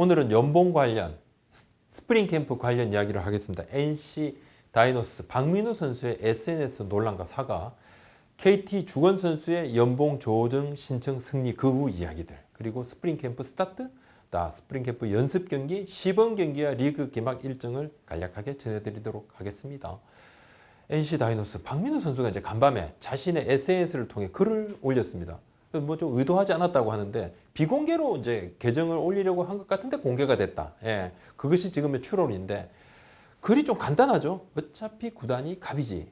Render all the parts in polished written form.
오늘은 연봉 관련 스프링 캠프 관련 이야기를 하겠습니다. NC 다이노스 박민우 선수의 SNS 논란과 사과, KT 주건 선수의 연봉 조정 신청 승리 그 후 이야기들, 그리고 스프링 캠프 스타트, 스프링 캠프 연습 경기, 시범 경기와 리그 개막 일정을 간략하게 전해드리도록 하겠습니다. NC 다이노스 박민우 선수가 이제 간밤에 자신의 SNS를 통해 글을 올렸습니다. 뭐 좀 의도하지 않았다고 하는데 비공개로 이제 계정을 올리려고 한 것 같은데 공개가 됐다. 예, 그것이 지금의 추론인데 글이 좀 간단하죠. 어차피 구단이 갑이지.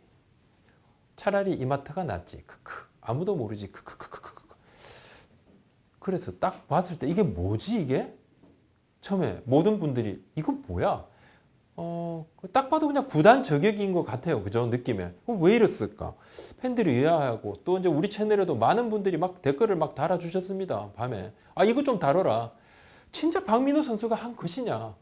차라리 이마트가 낫지. 크크. 아무도 모르지. 크크크크크. 그래서 딱 봤을 때 이게 뭐지 이게? 처음에 모든 분들이 이건 뭐야? 딱 봐도 그냥 구단 저격인 것 같아요. 그죠? 느낌에. 왜 이랬을까? 팬들이 의아하고 또 이제 우리 채널에도 많은 분들이 막 댓글을 막 달아주셨습니다. 밤에. 이거 좀 다뤄라. 진짜 박민우 선수가 한 것이냐?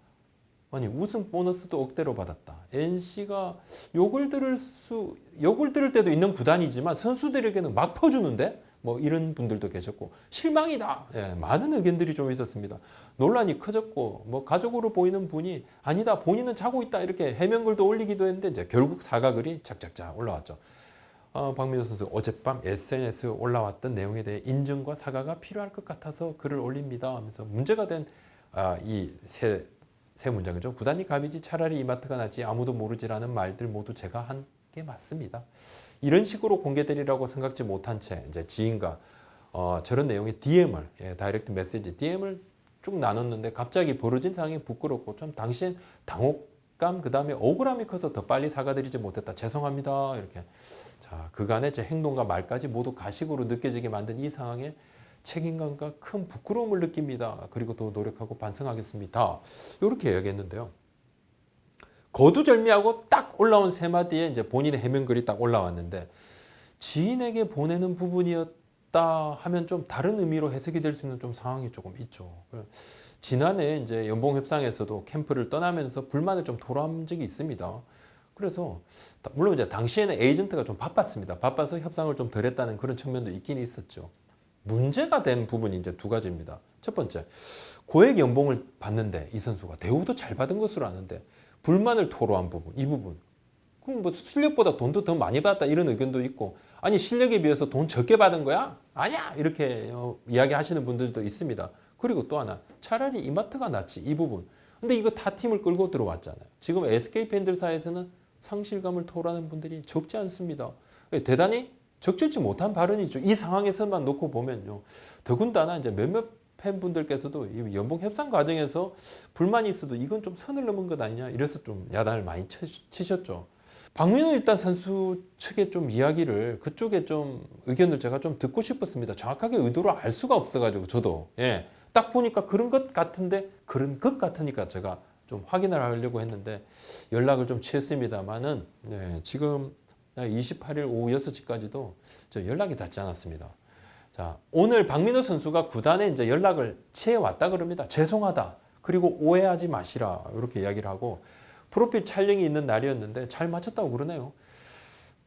아니, 우승 보너스도 억대로 받았다. NC가 욕을 들을 때도 있는 구단이지만 선수들에게는 막 퍼주는데? 뭐 이런 분들도 계셨고 실망이다. 예, 많은 의견들이 좀 있었습니다. 논란이 커졌고 뭐 가족으로 보이는 분이 아니다 본인은 자고 있다 이렇게 해명글도 올리기도 했는데 이제 결국 사과글이 착착착 올라왔죠. 박민호 선수 어젯밤 SNS에 올라왔던 내용에 대해 인정과 사과가 필요할 것 같아서 글을 올립니다 하면서 문제가 된 이 세 문장이죠. 구단이 갑이지 차라리 이마트가 낫지 아무도 모르지라는 말들 모두 제가 한 게 맞습니다. 이런 식으로 공개되리라고 생각지 못한 채 이제 지인과 저런 내용의 DM을 다이렉트 메시지 DM을 쭉 나눴는데 갑자기 벌어진 상황이 부끄럽고 좀 당시엔 당혹감 그다음에 억울함이 커서 더 빨리 사과드리지 못했다. 죄송합니다. 이렇게 자 그간의 제 행동과 말까지 모두 가식으로 느껴지게 만든 이 상황에 책임감과 큰 부끄러움을 느낍니다. 그리고 또 노력하고 반성하겠습니다. 이렇게 이야기했는데요. 거두절미하고 딱 올라온 세 마디에 이제 본인의 해명글이 딱 올라왔는데 지인에게 보내는 부분이었다 하면 좀 다른 의미로 해석이 될 수 있는 좀 상황이 조금 있죠. 지난해 이제 연봉 협상에서도 캠프를 떠나면서 불만을 좀 토로한 적이 있습니다. 그래서 물론 이제 당시에는 에이전트가 좀 바빴습니다. 바빠서 협상을 좀 덜 했다는 그런 측면도 있긴 있었죠. 문제가 된 부분이 이제 두 가지입니다. 첫 번째, 고액 연봉을 받는데 이 선수가 대우도 잘 받은 것으로 아는데 불만을 토로한 부분, 이 부분. 그럼 뭐 실력보다 돈도 더 많이 받았다 이런 의견도 있고 아니 실력에 비해서 돈 적게 받은 거야? 아니야! 이렇게 이야기하시는 분들도 있습니다. 그리고 또 하나, 차라리 이마트가 낫지 이 부분. 근데 이거 다 팀을 끌고 들어왔잖아요. 지금 SK 팬들 사이에서는 상실감을 토로하는 분들이 적지 않습니다. 대단히 적절치 못한 발언이죠. 이 상황에서만 놓고 보면요. 더군다나 이제 몇몇 팬분들께서도 이 연봉 협상 과정에서 불만이 있어도 이건 좀 선을 넘은 것 아니냐 이래서 좀 야단을 많이 치셨죠. 박민호 일단 선수 측의 좀 이야기를 그쪽에 좀 의견을 제가 좀 듣고 싶었습니다. 정확하게 의도를 알 수가 없어가지고 저도 딱 보니까 그런 것 같은데 그런 것 같으니까 제가 좀 확인을 하려고 했는데 연락을 좀 취했습니다만은 지금 28일 오후 6시까지도 저 연락이 닿지 않았습니다. 자, 오늘 박민호 선수가 구단에 이제 연락을 취해왔다 그럽니다. 죄송하다. 그리고 오해하지 마시라. 이렇게 이야기를 하고 프로필 촬영이 있는 날이었는데 잘 맞췄다고 그러네요.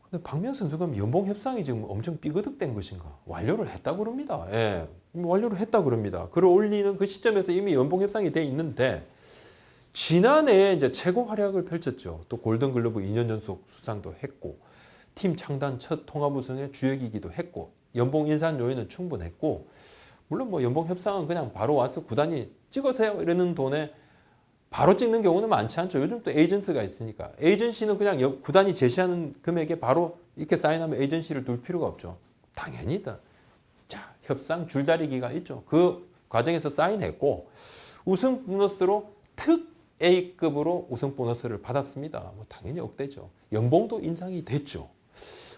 근데 박민호 선수가 연봉 협상이 지금 엄청 삐그덕된 것인가? 완료를 했다고 그럽니다. 완료를 했다고 그럽니다. 글을 올리는 그 시점에서 이미 연봉 협상이 돼 있는데 지난해에 이제 최고 활약을 펼쳤죠. 또 골든글러브 2년 연속 수상도 했고 팀 창단 첫 통합 우승의 주역이기도 했고 연봉 인상 요인은 충분했고 물론 뭐 연봉 협상은 그냥 바로 와서 구단이 찍으세요 이러는 돈에 바로 찍는 경우는 많지 않죠. 요즘 또 에이전트가 있으니까 에이전시는 그냥 구단이 제시하는 금액에 바로 이렇게 사인하면 에이전시를 둘 필요가 없죠. 당연히다. 자 협상 줄다리기가 있죠. 그 과정에서 사인했고 우승 보너스로 특 A급으로 우승 보너스를 받았습니다. 뭐 당연히 억대죠. 연봉도 인상이 됐죠.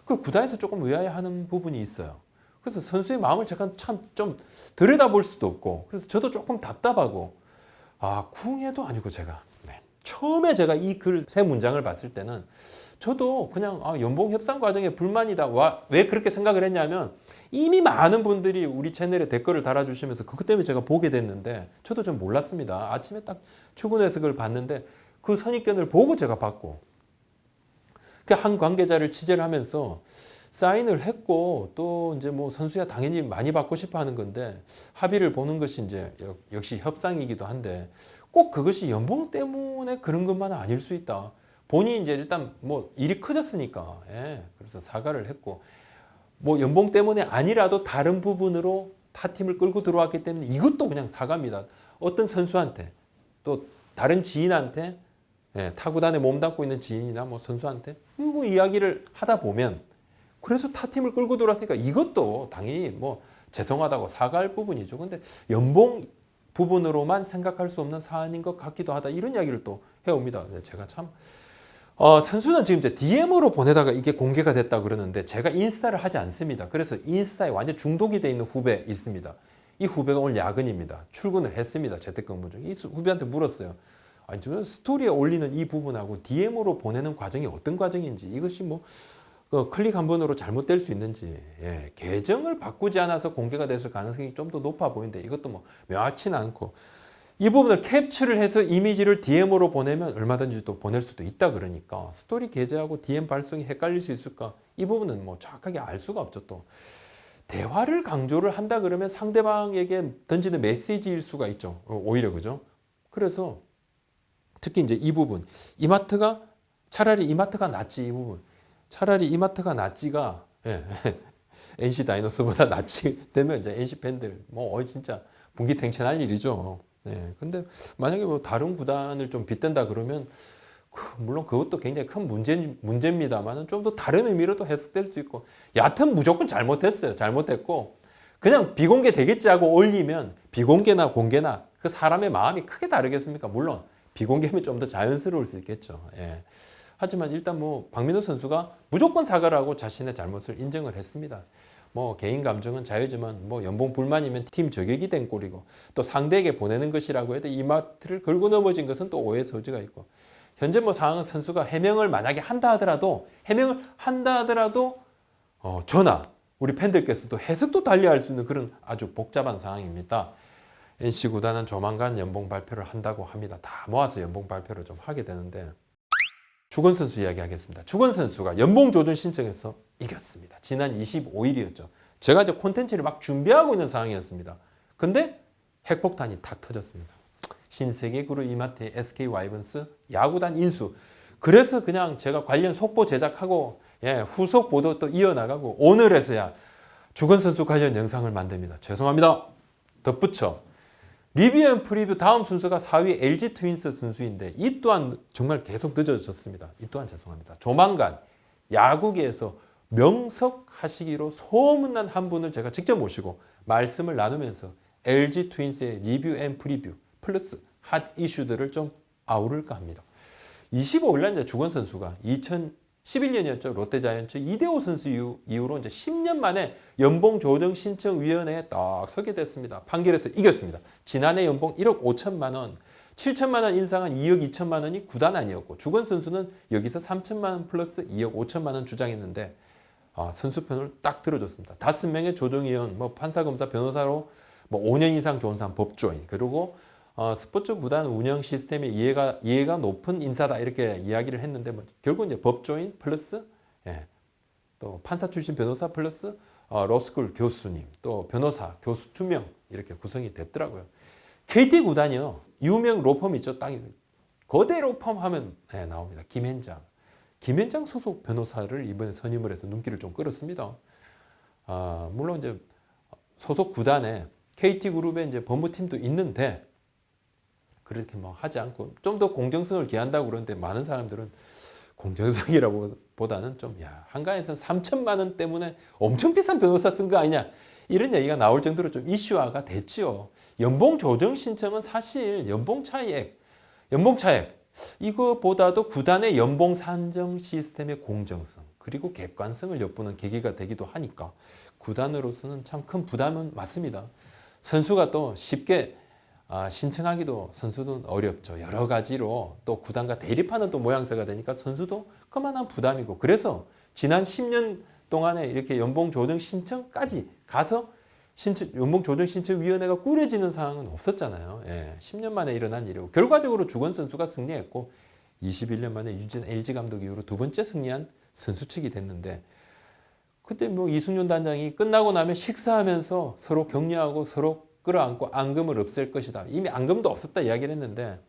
그 구단에서 조금 의아해하는 부분이 있어요. 그래서 선수의 마음을 제가 참 좀 들여다볼 수도 없고 그래서 저도 조금 답답하고 궁예도 아니고 제가 처음에 제가 이 글 세 문장을 봤을 때는 저도 그냥 연봉 협상 과정에 불만이다. 왜 그렇게 생각을 했냐면 이미 많은 분들이 우리 채널에 댓글을 달아주시면서 그것 때문에 제가 보게 됐는데 저도 좀 몰랐습니다. 아침에 딱 출근해서 그걸 봤는데 그 선입견을 보고 제가 봤고 그 한 관계자를 취재를 하면서 사인을 했고 또 이제 뭐 선수야 당연히 많이 받고 싶어 하는 건데 합의를 보는 것이 이제 역시 협상이기도 한데 꼭 그것이 연봉 때문에 그런 것만은 아닐 수 있다. 본인이 이제 일단 뭐 일이 커졌으니까 예, 그래서 사과를 했고 뭐 연봉 때문에 아니라도 다른 부분으로 타 팀을 끌고 들어왔기 때문에 이것도 그냥 사과입니다. 어떤 선수한테 또 다른 지인한테 예, 타구단에 몸담고 있는 지인이나 뭐 선수한테 그리고 이야기를 하다 보면 그래서 타 팀을 끌고 들어왔으니까 이것도 당연히 뭐 죄송하다고 사과할 부분이죠. 근데 연봉 부분으로만 생각할 수 없는 사안인 것 같기도 하다. 이런 이야기를 또 해옵니다. 제가 참 선수는 지금 이제 DM으로 보내다가 이게 공개가 됐다 그러는데 제가 인스타를 하지 않습니다. 그래서 인스타에 완전 중독이 돼 있는 후배 있습니다. 이 후배가 오늘 야근입니다. 출근을 했습니다. 재택근무 중. 이 후배한테 물었어요. 아니, 저는 스토리에 올리는 이 부분하고 DM으로 보내는 과정이 어떤 과정인지 이것이 뭐 클릭 한 번으로 잘못될 수 있는지 예, 계정을 바꾸지 않아서 공개가 됐을 가능성이 좀 더 높아 보이는데 이것도 뭐 명확치는 않고 이 부분을 캡처를 해서 이미지를 DM으로 보내면 얼마든지 또 보낼 수도 있다 그러니까 스토리 게재하고 DM 발송이 헷갈릴 수 있을까? 이 부분은 뭐 정확하게 알 수가 없죠. 또 대화를 강조를 한다 그러면 상대방에게 던지는 메시지일 수가 있죠. 오히려 그죠? 그래서 특히 이제 이 부분 이마트가 차라리 이마트가 낫지 이 부분 차라리 이마트가 낫지가 예, NC 다이노스보다 낫지 되면 이제 NC 팬들 뭐 진짜 분기탱천할 일이죠. 네, 근데 만약에 뭐 다른 구단을 좀 빗댄다 그러면 물론 그것도 굉장히 큰 문제입니다만은 좀 더 다른 의미로도 해석될 수 있고 여하튼 무조건 잘못했어요. 잘못했고 그냥 비공개 되겠지 하고 올리면 비공개나 공개나 그 사람의 마음이 크게 다르겠습니까? 물론 비공개면 좀 더 자연스러울 수 있겠죠. 예. 하지만 일단 뭐 박민호 선수가 무조건 사과를 하고 자신의 잘못을 인정을 했습니다. 뭐 개인 감정은 자유지만 뭐 연봉 불만이면 팀 저격이 된 꼴이고 또 상대에게 보내는 것이라고 해도 이마트를 걸고 넘어진 것은 또 오해 소지가 있고 현재 뭐 상황은 선수가 해명을 만약에 한다 하더라도 전하 우리 팬들께서도 해석도 달리할 수 있는 그런 아주 복잡한 상황입니다. NC 구단은 조만간 연봉 발표를 한다고 합니다. 다 모아서 연봉 발표를 좀 하게 되는데 주건 선수 이야기하겠습니다. 주건 선수가 연봉 조정 신청해서 이겼습니다. 지난 25일이었죠. 제가 이제 콘텐츠를 막 준비하고 있는 상황이었습니다. 근데 핵폭탄이 탁 터졌습니다. 신세계그룹 이마트의 SK 와이번스 야구단 인수. 그래서 그냥 제가 관련 속보 제작하고 후속 보도 또 이어나가고 오늘에서야 주건 선수 관련 영상을 만듭니다. 죄송합니다. 덧붙여. 리뷰 앤 프리뷰 다음 순서가 4위 LG 트윈스 선수인데 이 또한 정말 계속 늦어졌습니다. 이 또한 죄송합니다. 조만간 야구계에서 명석하시기로 소문난 한 분을 제가 직접 모시고 말씀을 나누면서 LG 트윈스의 리뷰 앤 프리뷰 플러스 핫 이슈들을 좀 아우를까 합니다. 25일 날 이제 주건 선수가 2011년이었죠. 롯데자이언츠 이대호 선수 이후로 이제 10년 만에 연봉 조정 신청 위원회에 딱 서게 됐습니다. 판결에서 이겼습니다. 지난해 연봉 1억 5천만 원, 7천만 원 인상한 2억 2천만 원이 구단 아니었고 주건 선수는 여기서 3천만 원 플러스 2억 5천만 원 주장했는데 선수 편을 딱 들어줬습니다. 5명의 조정위원, 뭐 판사검사, 변호사로 뭐 5년 이상 좋은 사람 법조인 그리고 스포츠 구단 운영 시스템에 이해가 높은 인사다 이렇게 이야기를 했는데 뭐 결국 이제 법조인 플러스 또 판사 출신 변호사 플러스 로스쿨 교수님 또 변호사 교수 2명 이렇게 구성이 됐더라고요. KT 구단이요 유명 로펌 있죠. 딱 거대 로펌 하면 나옵니다. 김현장 소속 변호사를 이번에 선임을 해서 눈길을 좀 끌었습니다. 물론 이제 소속 구단에 KT그룹에 이제 법무팀도 있는데 그렇게 뭐 하지 않고 좀 더 공정성을 기한다고 그러는데 많은 사람들은 공정성이라고 보다는 좀 한가해서 3천만 원 때문에 엄청 비싼 변호사 쓴 거 아니냐 이런 얘기가 나올 정도로 좀 이슈화가 됐지요. 연봉 조정 신청은 사실 연봉 차액 이거보다도 구단의 연봉 산정 시스템의 공정성 그리고 객관성을 엿보는 계기가 되기도 하니까 구단으로서는 참 큰 부담은 맞습니다. 선수가 또 쉽게 신청하기도 선수도 어렵죠. 여러 가지로 또 구단과 대립하는 또 모양새가 되니까 선수도 그만한 부담이고 그래서 지난 10년 동안에 이렇게 연봉 조정 신청까지 가서 연봉 조정 신청위원회가 꾸려지는 상황은 없었잖아요. 10년 만에 일어난 일이고 결과적으로 주건 선수가 승리했고 21년 만에 유진 LG 감독 이후로 두 번째 승리한 선수 측이 됐는데 그때 뭐 이승윤 단장이 끝나고 나면 식사하면서 서로 격려하고 서로 끌어안고 앙금을 없앨 것이다. 이미 앙금도 없었다 이야기를 했는데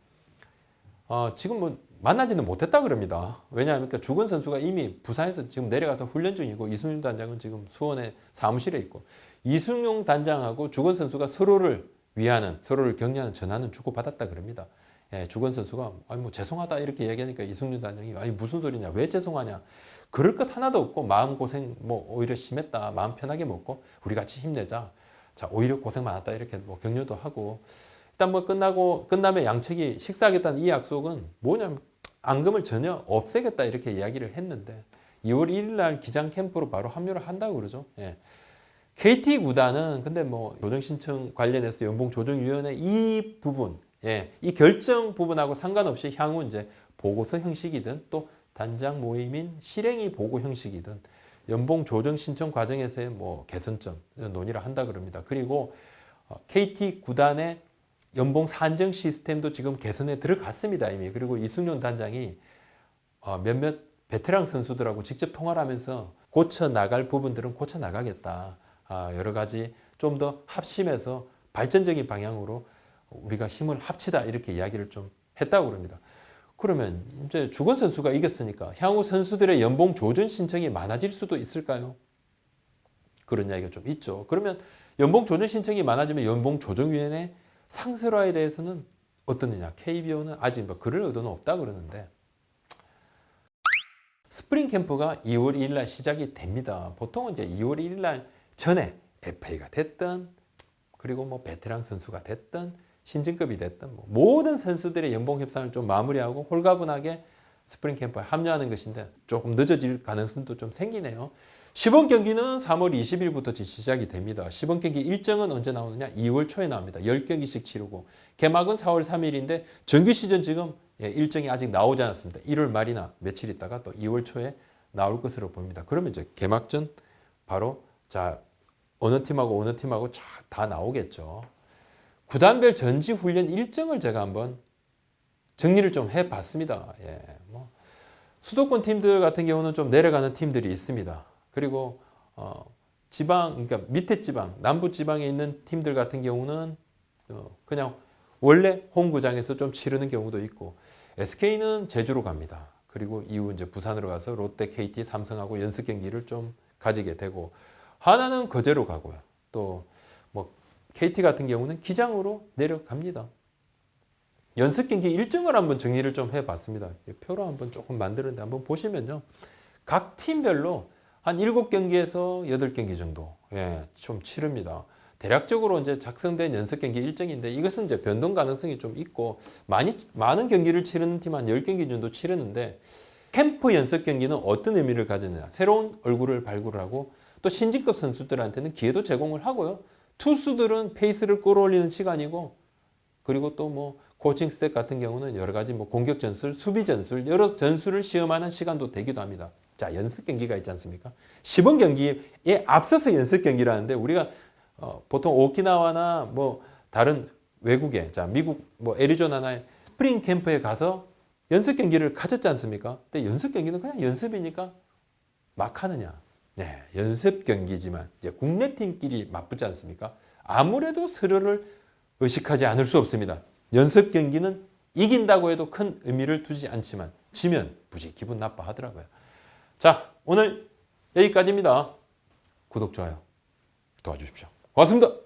지금 뭐 만나지는 못했다 그럽니다. 왜냐하면 주건 선수가 이미 부산에서 지금 내려가서 훈련 중이고 이승윤 단장은 지금 수원의 사무실에 있고 이승윤 단장하고 주건 선수가 서로를 위하는 서로를 격려하는 전화는 주고받았다 그럽니다. 예, 주건 선수가 뭐 죄송하다 이렇게 얘기하니까 이승윤 단장이 아니 무슨 소리냐 왜 죄송하냐 그럴 것 하나도 없고 마음고생 뭐 오히려 심했다 마음 편하게 먹고 우리 같이 힘내자 자 오히려 고생 많았다 이렇게 뭐 격려도 하고 일단 뭐 끝나면 양측이 식사하겠다는 이 약속은 뭐냐면 앙금을 전혀 없애겠다 이렇게 이야기를 했는데 2월 1일 날 기장 캠프로 바로 합류를 한다고 그러죠. 예. KT 구단은 근데 뭐 조정 신청 관련해서 연봉 조정위원회 이 부분, 예, 이 결정 부분하고 상관없이 향후 이제 보고서 형식이든 또 단장 모임인 실행위 보고 형식이든 연봉 조정 신청 과정에서의 뭐 개선점 논의를 한다 그럽니다. 그리고 KT 구단의 연봉 산정 시스템도 지금 개선에 들어갔습니다 이미. 그리고 이승용 단장이 몇몇 베테랑 선수들하고 직접 통화를 하면서 고쳐 나갈 부분들은 고쳐 나가겠다. 여러 가지 좀 더 합심해서 발전적인 방향으로 우리가 힘을 합치다 이렇게 이야기를 좀 했다고 그럽니다. 그러면 이제 주건 선수가 이겼으니까 향후 선수들의 연봉 조정 신청이 많아질 수도 있을까요? 그런 이야기가 좀 있죠. 그러면 연봉 조정 신청이 많아지면 연봉 조정위원회 상설화에 대해서는 어떻느냐? KBO는 아직 뭐 그럴 의도는 없다 그러는데 스프링 캠프가 2월 1일 날 시작이 됩니다. 보통은 이제 2월 1일 날 전에 FA가 됐든 그리고 뭐 베테랑 선수가 됐든 신진급이 됐든 뭐 모든 선수들의 연봉 협상을 좀 마무리하고 홀가분하게 스프링 캠프에 합류하는 것인데 조금 늦어질 가능성도 좀 생기네요. 시범 경기는 3월 20일부터 시작이 됩니다. 시범 경기 일정은 언제 나오느냐? 2월 초에 나옵니다. 10경기씩 치르고 개막은 4월 3일인데 정규 시즌 지금 일정이 아직 나오지 않았습니다. 1월 말이나 며칠 있다가 또 2월 초에 나올 것으로 보입니다. 그러면 이제 개막전 바로 자 어느 팀하고 어느 팀하고 다 나오겠죠. 구단별 전지 훈련 일정을 제가 한번 정리를 좀 해봤습니다. 예, 뭐 수도권 팀들 같은 경우는 좀 내려가는 팀들이 있습니다. 그리고 지방, 그러니까 밑에 지방, 남부 지방에 있는 팀들 같은 경우는 그냥 원래 홈구장에서 좀 치르는 경우도 있고, SK는 제주로 갑니다. 그리고 이후 이제 부산으로 가서 롯데, KT, 삼성하고 연습 경기를 좀 가지게 되고, 하나는 거제로 가고요. 또 뭐 KT 같은 경우는 기장으로 내려갑니다. 연습 경기 일정을 한번 정리를 좀 해봤습니다. 표로 한번 조금 만드는데 한번 보시면요, 각 팀별로 한 7경기에서 8경기 정도 좀 치릅니다. 대략적으로 이제 작성된 연습 경기 일정인데 이것은 이제 변동 가능성이 좀 있고 많은 경기를 치르는 팀 한 10경기 정도 치르는데 캠프 연습 경기는 어떤 의미를 가지느냐. 새로운 얼굴을 발굴하고 또 신진급 선수들한테는 기회도 제공을 하고요. 투수들은 페이스를 끌어올리는 시간이고 그리고 또 뭐 코칭 스텝 같은 경우는 여러 가지 뭐 공격 전술, 수비 전술, 여러 전술을 시험하는 시간도 되기도 합니다. 자, 연습 경기가 있지 않습니까? 시범 경기에 앞서서 연습 경기를 하는데 우리가 보통 오키나와나 뭐 다른 외국에, 자, 미국 뭐 애리조나나 스프링 캠프에 가서 연습 경기를 가졌지 않습니까? 근데 연습 경기는 그냥 연습이니까 막 하느냐? 네, 연습 경기지만 이제 국내 팀끼리 맞붙지 않습니까? 아무래도 서로를 의식하지 않을 수 없습니다. 연습 경기는 이긴다고 해도 큰 의미를 두지 않지만 지면 무지 기분 나빠하더라고요. 자, 오늘 여기까지입니다. 구독, 좋아요 도와주십시오. 고맙습니다.